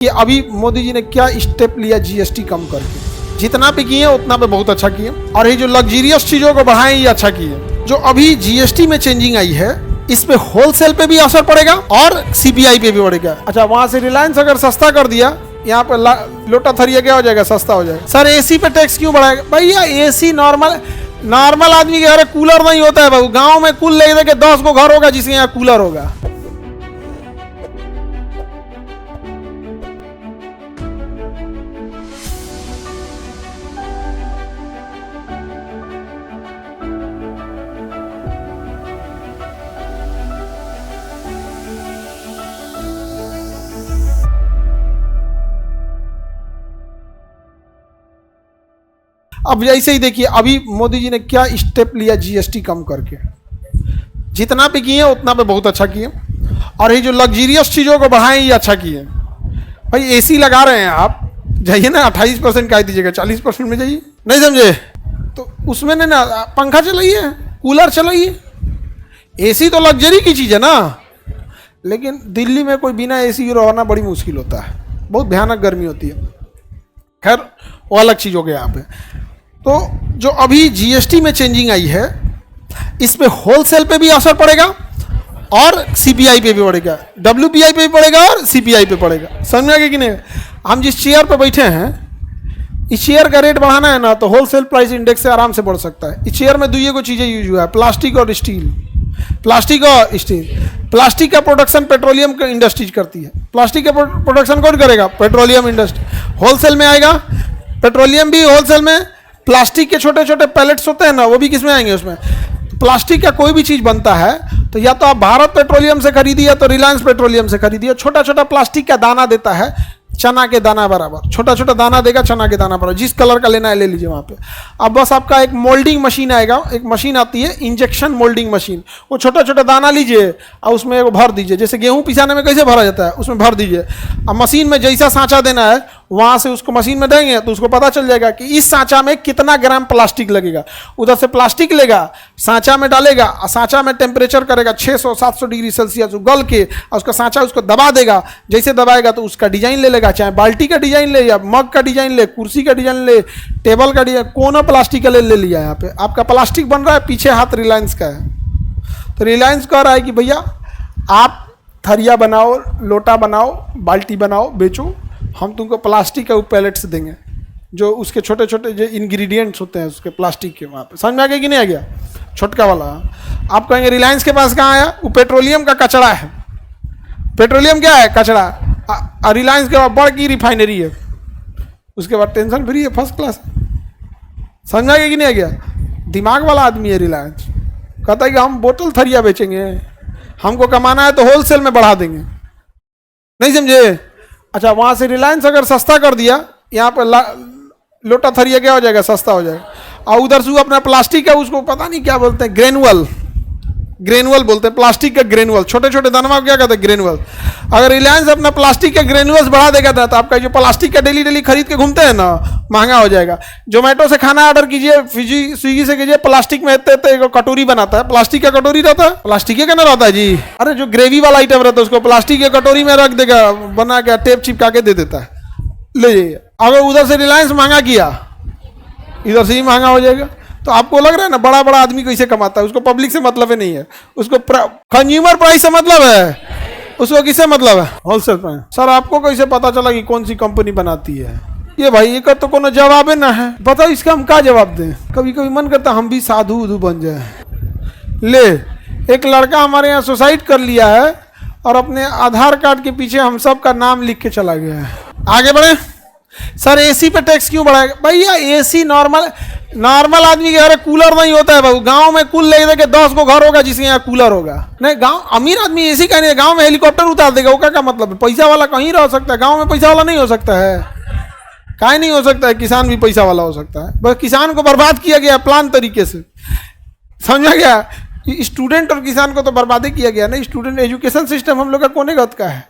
कि अभी मोदी जी ने क्या स्टेप लिया जीएसटी कम करके, जितना भी किए उतना पे बहुत अच्छा किए। और ये जो लग्जरियस चीजों को बढ़ाएं ये अच्छा किए। जो अभी जीएसटी में चेंजिंग आई है इस पे होलसेल पे भी असर पड़ेगा और सीपीआई पे भी पड़ेगा। अच्छा, वहां से रिलायंस अगर सस्ता कर दिया, यहाँ पे लोटा थरिया क्या हो जाएगा, सस्ता हो जाएगा। सर एसी पे टैक्स क्यों बढ़ाएगा? भैया एसी नॉर्मल आदमी के घर कूलर नहीं होता है बाबू। गांव में कुल ले के 10 को घर होगा जिसके यहाँ कूलर होगा। अब ऐसे ही देखिए अभी मोदी जी ने क्या स्टेप लिया जीएसटी कम करके, जितना भी किए उतना पे बहुत अच्छा किए। और ये जो लग्जरियस चीज़ों को बढ़ाएं ये अच्छा किए। भाई एसी लगा रहे हैं आप, जाइए ना 28% का दीजिएगा, 40% में जाइए। नहीं समझे तो उसमें ना पंखा चलाइए, कूलर चलाइए। एसी तो लग्जरी की चीज़ है ना, लेकिन दिल्ली में कोई बिना एसी के रहना बड़ी मुश्किल होता है, बहुत भयानक गर्मी होती है। खैर वो अलग चीज़ हो गया यहाँ पे। तो जो अभी जीएसटी में चेंजिंग आई है इस पे होलसेल पे भी असर पड़ेगा और सीपीआई पे भी पड़ेगा, डब्ल्यूपीआई पे भी पड़ेगा और सीपीआई पे पड़ेगा। समझ में आ गया कि नहीं? हम जिस चेयर पे बैठे हैं इस चेयर का रेट बढ़ाना है ना तो होलसेल प्राइस इंडेक्स से आराम से बढ़ सकता है। इस चेयर में दुइये को चीज़ें यूज हुआ है, प्लास्टिक और स्टील। प्लास्टिक और स्टील, प्लास्टिक का प्रोडक्शन पेट्रोलियम का इंडस्ट्रीज करती है। प्लास्टिक का प्रोडक्शन कौन करेगा? Petroleum industry. होलसेल में आएगा पेट्रोलियम भी, होलसेल में प्लास्टिक के छोटे छोटे पैलेट्स होते हैं ना वो भी किस में आएंगे उसमें। प्लास्टिक का कोई भी चीज़ बनता है तो या तो आप भारत पेट्रोलियम से खरीदिए या तो रिलायंस पेट्रोलियम से खरीदिए। छोटा छोटा प्लास्टिक का दाना देता है, चना के दाना बराबर छोटा छोटा दाना देगा, चना के दाना बराबर। जिस कलर का लेना है ले लीजिए वहाँ पे। अब बस आपका एक मोल्डिंग मशीन आएगा, एक मशीन आती है इंजेक्शन मोल्डिंग मशीन। वो छोटा छोटा दाना लीजिए और उसमें एक भर दीजिए, जैसे गेहूँ पिसाने में कैसे भरा जाता है उसमें भर दीजिए। अब मशीन में जैसा सांचा देना है वहाँ से उसको मशीन में देंगे तो उसको पता चल जाएगा कि इस सांचा में कितना ग्राम प्लास्टिक लगेगा। उधर से प्लास्टिक लेगा, सांचा में डालेगा और सांचा में टेम्परेचर करेगा 600-700 डिग्री सेल्सियस गल के, और उसका सांचा उसको दबा देगा। जैसे दबाएगा तो उसका डिजाइन ले लेगा, चाहे बाल्टी का डिजाइन ले या मग का डिजाइन ले, कुर्सी का डिजाइन ले, टेबल का डिजाइन, कोनो प्लास्टिक का ले लिया। यहाँ पे आपका प्लास्टिक बन रहा है, पीछे हाथ रिलायंस का है। तो रिलायंस कह रहा है कि भैया आप थरिया बनाओ, लोटा बनाओ, बाल्टी बनाओ, बेचो, हम तुमको प्लास्टिक के पैलेट्स देंगे जो उसके छोटे छोटे जो इंग्रेडिएंट्स होते हैं उसके प्लास्टिक के। वहाँ पे समझ में आ गया कि नहीं आ गया? छोटका वाला आप कहेंगे रिलायंस के पास कहाँ आया? वो पेट्रोलियम का कचरा है। पेट्रोलियम क्या है? कचरा। और रिलायंस के बाद बड़ की रिफाइनरी है, उसके बाद टेंशन फ्री है, फर्स्ट क्लास। समझ में आ गया कि नहीं आ गया? दिमाग वाला आदमी है रिलायंस। कहता है कि हम बोतल थरिया बेचेंगे, हमको कमाना है तो होलसेल में बढ़ा देंगे। नहीं समझे? अच्छा, वहाँ से रिलायंस अगर सस्ता कर दिया, यहाँ पर लोटा थरिया क्या हो जाएगा, सस्ता हो जाएगा। और उधर से अपना प्लास्टिक है, उसको पता नहीं क्या बोलते हैं, ग्रेनुअल बोलते हैं, प्लास्टिक का ग्रेनुअल, छोटे छोटे दाना क्या कहते हैं, ग्रेनुअल। अगर रिलायंस अपना प्लास्टिक का ग्रेनुअल्स बढ़ा देगा तो आपका जो प्लास्टिक का डेली खरीद के घूमते हैं ना, महंगा हो जाएगा। जोमेटो से खाना ऑर्डर कीजिए, स्विगी से कीजिए, प्लास्टिक में इतने कटोरी बनाता है, प्लास्टिक का कटोरी रहता है, प्लास्टिक का ना रहता है जी। अरे जो ग्रेवी वाला आइटम रहता है उसको प्लास्टिक के कटोरी में रख देगा, बना के टेप चिपका के दे देता है, ले जाइए। अगर उधर से रिलायंस महंगा किया, इधर से ही महंगा हो जाएगा। तो आपको लग रहा है ना बड़ा बड़ा आदमी कैसे कमाता है? उसको पब्लिक से मतलब ही नहीं है, उसको कंज्यूमर प्राइस से मतलब है। उसको किससे मतलब है? Wholesale price. सर आपको कैसे पता चला कि कौन सी कंपनी बनाती है? ये भाई ये का तो कोनो जवाब ना है। बताओ इसका हम क्या जवाब दें? कभी कभी मन करता हम भी साधु उधु बन जाए। ले एक लड़का हमारे यहाँ सुसाइड कर लिया है और अपने आधार कार्ड के पीछे हम सब का नाम लिख के चला गया है। आगे बढ़े। सर एसी पे टैक्स क्यों बढ़ाएगा? भैया एसी नॉर्मल आदमी के घर कूलर नहीं होता है बाबू। गांव में कुल ले के 10 को घर होगा जिसके यहाँ कूलर होगा। नहीं, गांव अमीर आदमी एसी का नहीं, गांव में हेलीकॉप्टर उतार देगा। वो क्या मतलब है? पैसा वाला कहीं रह सकता है, गांव में पैसा वाला नहीं हो सकता है? काहे नहीं हो सकता है? किसान भी पैसा वाला हो सकता है। बस किसान को बर्बाद किया गया प्लान तरीके से। समझा गया? स्टूडेंट और किसान को तो बर्बादी किया गया ना। स्टूडेंट एजुकेशन सिस्टम हम लोग का कोने गत का है।